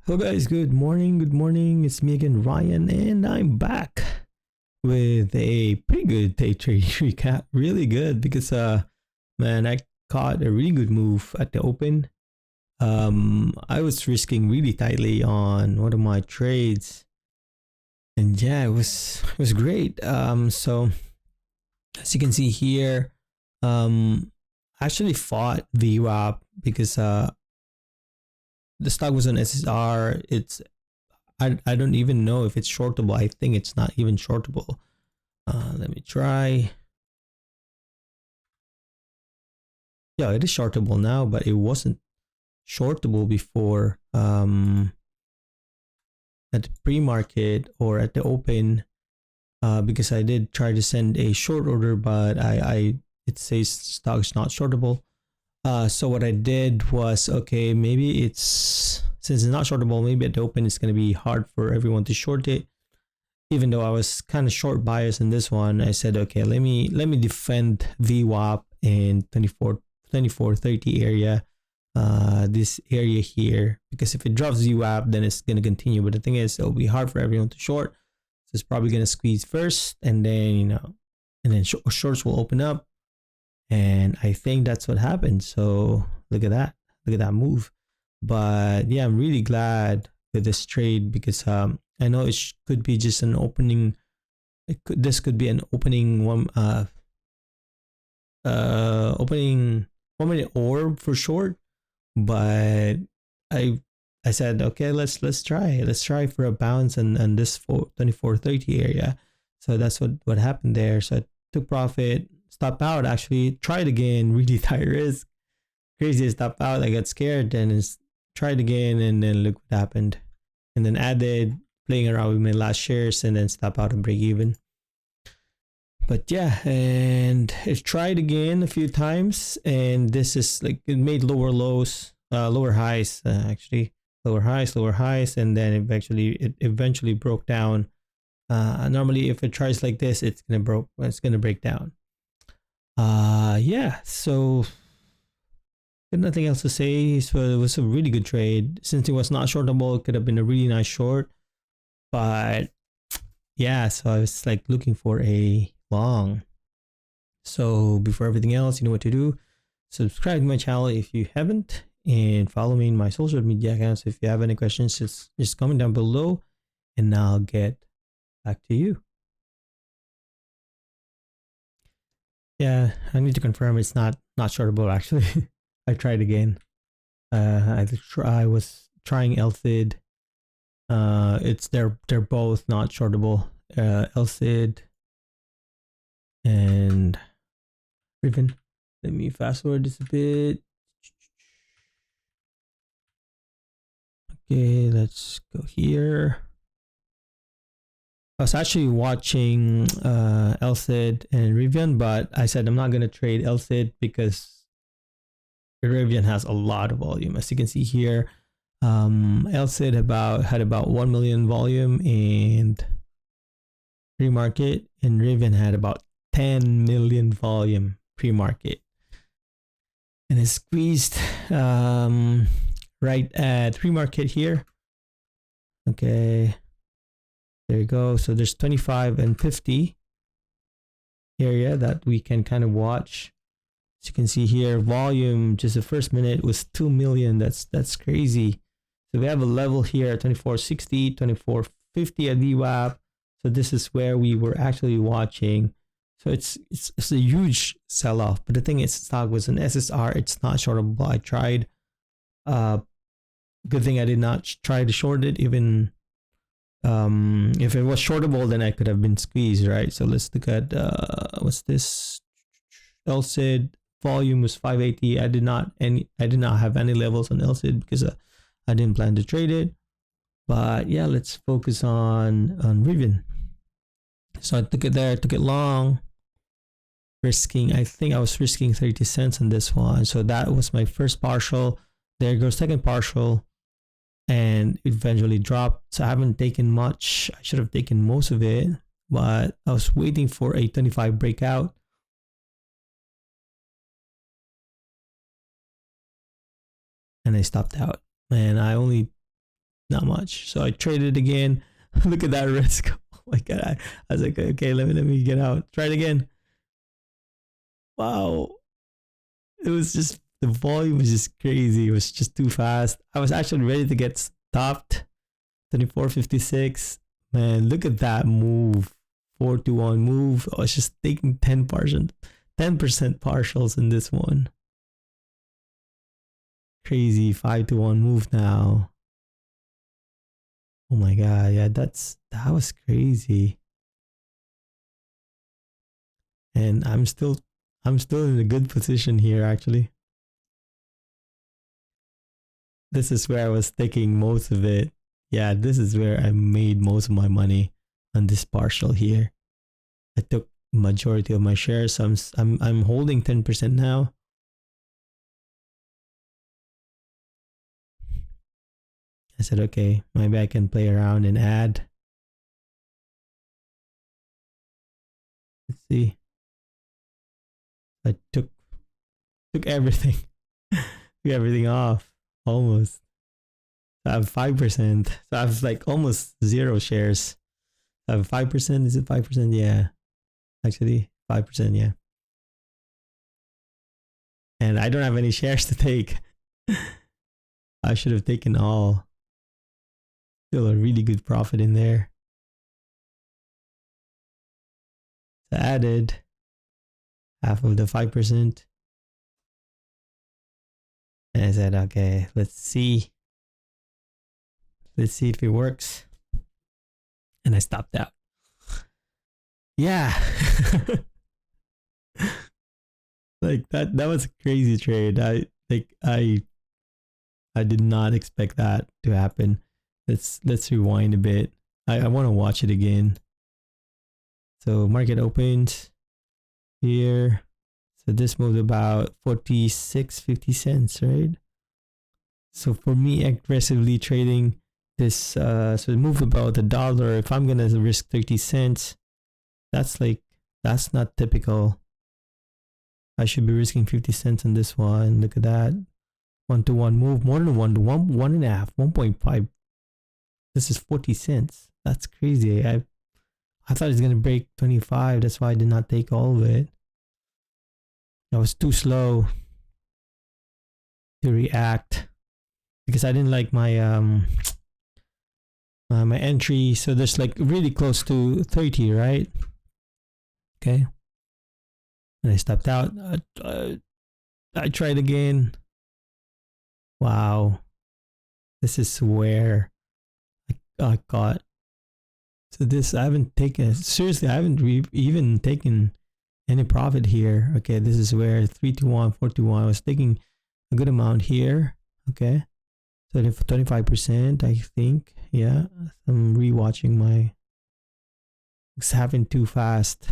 Hello guys, good morning, it's me again, Ryan, and I'm back with a pretty good day trade recap. Really good because man, I caught a really good move at the open. I was risking really tightly on one of my trades, and yeah, it was great. So as you can see here, I actually fought VWAP because the stock was on SSR. I don't even know if it's shortable. I think it's not even shortable. Let me try. Yeah, it is shortable now, but it wasn't shortable before at the pre-market or at the open, because I did try to send a short order, but it says stock's not shortable. So what I did was, okay, maybe since it's not shortable, maybe at the open it's going to be hard for everyone to short it. Even though I was kind of short bias in this one, I said, okay, let me defend VWAP in 2430 area, this area here, because if it drops VWAP, then it's going to continue. But the thing is, it'll be hard for everyone to short. So it's probably going to squeeze first, and then, and then shorts will open up. And I think that's what happened. So look at that. Look at that move. But yeah, I'm really glad with this trade because I know it could be just an opening. This could be an opening opening 1 minute orb for short. But I said, okay, let's try for a bounce and this 2430 area. So that's what happened there. So I took profit. Stop out, actually tried again, really high risk, crazy. Stop out, I got scared, and tried again, and then look what happened. And then added, playing around with my last shares, and then stop out and break even. But yeah, and it tried again a few times, and this is like, it made lower lows, lower highs, actually lower highs, and then it eventually broke down. Normally if it tries like this, it's gonna break down. Yeah, so got nothing else to say. So it was a really good trade. Since it was not shortable, it could have been a really nice short. But yeah, so I was like looking for a long. So before everything else, you know what to do. Subscribe to my channel if you haven't, and follow me in my social media accounts. If you have any questions, just comment down below and I'll get back to you. Yeah, I need to confirm it's not shortable actually. I tried again. I was trying LCID. They're both not shortable. LCID and Rivian. Let me fast forward this a bit. Okay, let's go here. I was actually watching LCID and Rivian, but I said I'm not gonna trade LCID because Rivian has a lot of volume. As you can see here, LCID had about 1 million volume and pre-market, and Rivian had about 10 million volume pre-market, and it squeezed right at pre-market here. Okay, there you go. So there's 25 and 50 area that we can kind of watch. As you can see here, volume just the first minute was 2 million. That's crazy. So we have a level here at 2460, 2450 at VWAP. So this is where we were actually watching. So it's a huge sell-off. But the thing is, stock was an SSR. It's not shortable. I tried. Good thing I did not try to short it. Even if it was shortable, then I could have been squeezed, right? So let's look at what's this? LCID volume was 580. I did not have any levels on LCID because I didn't plan to trade it. But yeah, let's focus on Rivian. So I took it there, took it long, risking, I think I was risking 30 cents on this one. So that was my first partial. There goes second partial, and it eventually dropped. So I haven't taken much. I should have taken most of it, but I was waiting for a 25 breakout. And I stopped out, and I only not much. So I traded again. Look at that risk. Oh my god. I was like, okay, let me get out. Try it again. Wow. It was just, the volume was just crazy. It was just too fast. I was actually ready to get stopped. 24.56. Man, look at that move. 4-1 move. I was just taking 10% partials in this one. Crazy 5-1 move now. Oh my god, yeah, that was crazy. And I'm still in a good position here actually. This is where I was taking most of it. Yeah, this is where I made most of my money on this partial here. I took majority of my shares. So I'm holding 10% now. I said, okay, maybe I can play around and add. Let's see. I took everything. Took everything off almost. I have 5%. So I have like almost 0 shares. I have 5%. Is it 5%? Yeah. Actually, 5%, yeah. And I don't have any shares to take. I should have taken all. Still a really good profit in there. So added half of the 5%. And I said, okay, let's see. Let's see if it works. And I stopped out. Yeah. Like that was a crazy trade. I did not expect that to happen. Let's rewind a bit. I want to watch it again. So market opened here. So this moved about 46.50 cents, right? So for me, aggressively trading this, so it moved about $1. If I'm gonna risk 30 cents, that's not typical. I should be risking 50 cents on this one. Look at that. 1-to-1 move, more than 1-to-1, 1.5, 1.5. This is 40 cents. That's crazy. I thought it's gonna break 25. That's why I did not take all of it. I was too slow to react because I didn't like my my entry. So there's like really close to 30, right? Okay. And I stopped out. I tried again. Wow. This is where I got. So this, I haven't taken, seriously, I haven't even taken any profit here. Okay, this is where 3-1, 4-1. I was taking a good amount here. Okay. So 25%, I think. Yeah. I'm rewatching my, it's happening too fast.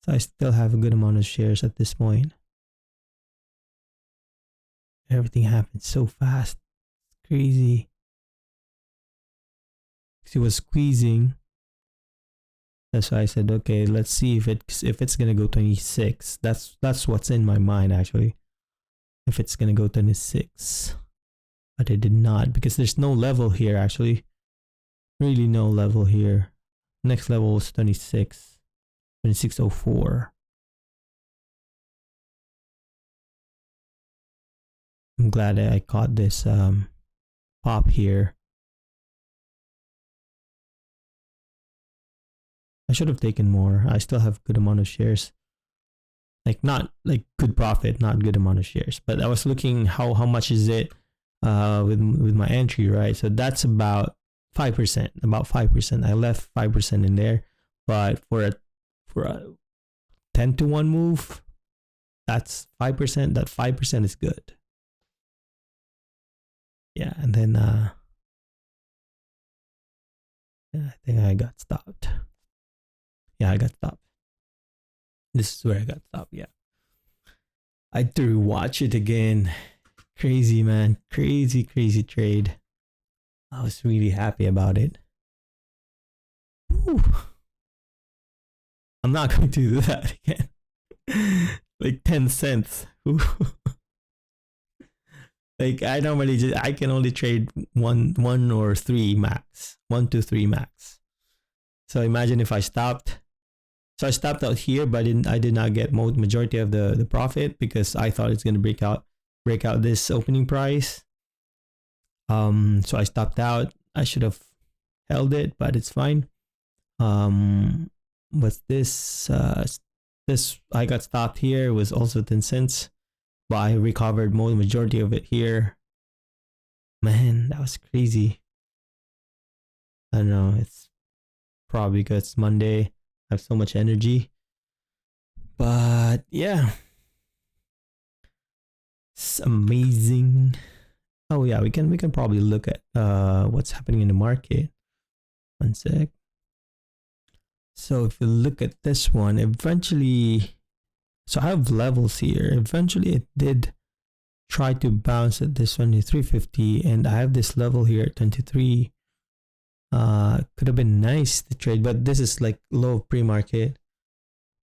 So I still have a good amount of shares at this point. Everything happened so fast. It's crazy. It was squeezing. That's why I said, okay, let's see if it's gonna go 26. That's what's in my mind actually. If it's gonna go 26, but it did not because there's no level here actually. Really no level here. Next level is 26, 26.04. I'm glad that I caught this pop here. I should have taken more. I still have a good amount of shares. Like not like good profit, not good amount of shares. But I was looking how much is it with my entry, right? So that's about 5%. About 5%. I left 5% in there. But for a 10-to-1 move, that's 5%. That 5% is good. Yeah, and then yeah, I think I got stopped. Yeah, I got stopped. This is where I got stopped. Yeah. I had to watch it again. Crazy, man. Crazy trade. I was really happy about it. Whew. I'm not going to do that again. Like 10 cents. Like I can only trade one or three max, 1 to 3 max. So imagine if I stopped. So I stopped out here, but I did not get majority of the profit because I thought it's gonna break out this opening price. So I stopped out. I should have held it, but it's fine. What's this? This I got stopped here. It was also 10 cents, but I recovered majority of it here. Man, that was crazy. I don't know. It's probably because it's Monday. I have so much energy, but yeah, it's amazing. Oh yeah, we can probably look at what's happening in the market. One sec. So if you look at this one, eventually, so I have levels here. Eventually it did try to bounce at this 23.50, and I have this level here at 23. Could have been nice to trade, but this is like low pre-market.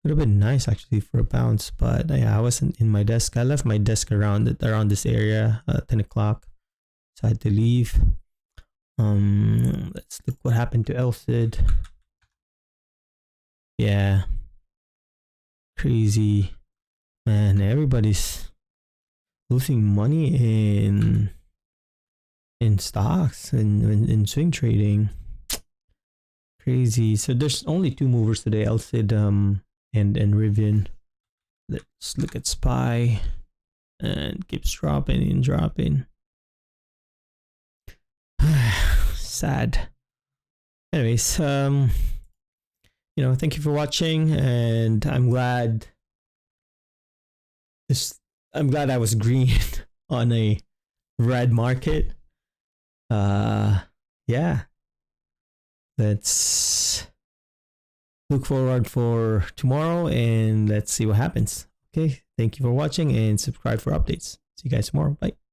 Could have been nice actually for a bounce, but yeah, I wasn't in my desk. I left my desk around this area at 10 o'clock, so I had to leave. Let's look what happened to LCID. Yeah, crazy, man. Everybody's losing money in stocks and in swing trading. Crazy. So there's only 2 movers today, LCID and Rivian. Let's look at SPY, and keeps dropping and dropping. Sad. Anyways, thank you for watching, and I'm glad I was green on a red market. Yeah, let's look forward for tomorrow, and let's see what happens. Okay, thank you for watching, and subscribe for updates. See you guys tomorrow. Bye.